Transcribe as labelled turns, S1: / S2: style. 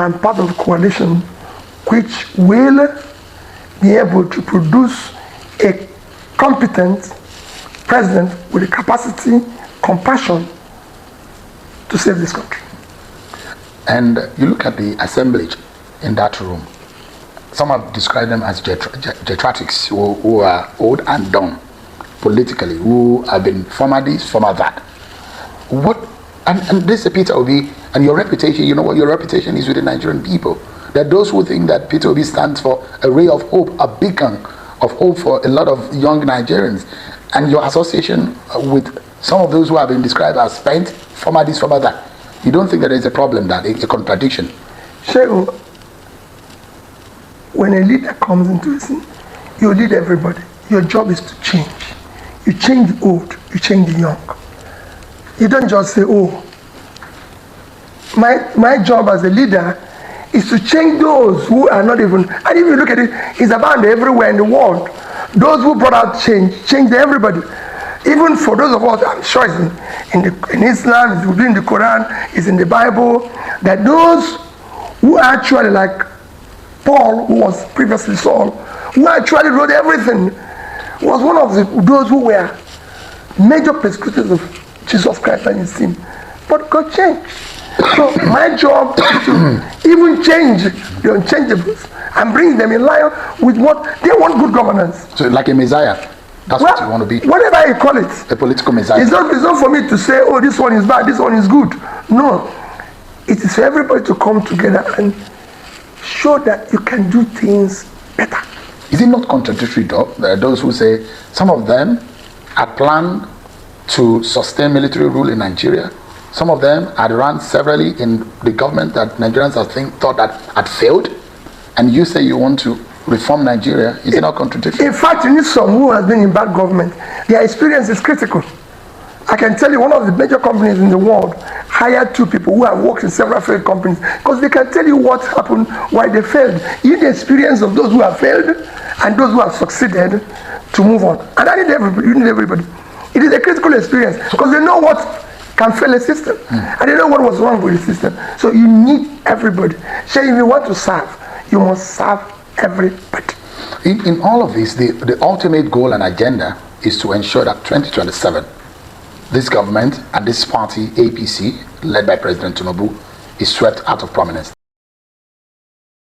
S1: I'm part of a coalition which will be able to produce a competent president with the capacity, compassion to save this country.
S2: And you look at the assemblage in that room. Some have described them as geriatrics who are old and done politically, who have been former this, former that. And this is Peter Obi, and your reputation, you know what your reputation is with the Nigerian people. There are those who think that Peter Obi stands for a ray of hope, a beacon of hope for a lot of young Nigerians. And your association with some of those who have been described as spent, former this, former that. You don't think that there is a problem, that a contradiction?
S1: Shego, when a leader comes into a scene, you lead everybody. Your job is to change. You change the old, you change the young. You don't just say, oh, my job as a leader is to change those who are not even, and if you look at it, it's about everywhere in the world. Those who brought out change everybody. Even for those of us, I'm sure it's in Islam, it's within the Quran, it's in the Bible, that those who actually, like Paul, who was previously Saul, who actually wrote everything, was one of those who were major persecutors of Jesus Christ and his team. But God changed. So my job is to even change the unchangeables and bring them in line with what they want, good governance.
S2: So like a messiah. That's what you want to be.
S1: Whatever you call it.
S2: A political messiah.
S1: It's not for me to say, oh, this one is bad, this one is good. No. It is for everybody to come together and show that you can do things better.
S2: Is it not contradictory, though? There are those who say some of them had planned to sustain military rule in Nigeria. Some of them had run severally in the government that Nigerians thought that had failed. And you say you want to reform Nigeria. Is it not contradictory?
S1: In fact, you need someone who has been in bad government. Their experience is critical. I can tell you one of the major companies in the world hired 2 people who have worked in several failed companies because they can tell you what happened, why they failed. You need the experience of those who have failed and those who have succeeded to move on. And I need everybody. You need everybody. It is a critical experience because they know what can fail a system and they know what was wrong with the system. So you need everybody. So if you want to serve, you must serve everybody.
S2: In all of this, the ultimate goal and agenda is to ensure that 2027, this government and this party, APC, led by President Tinubu, is swept out of prominence.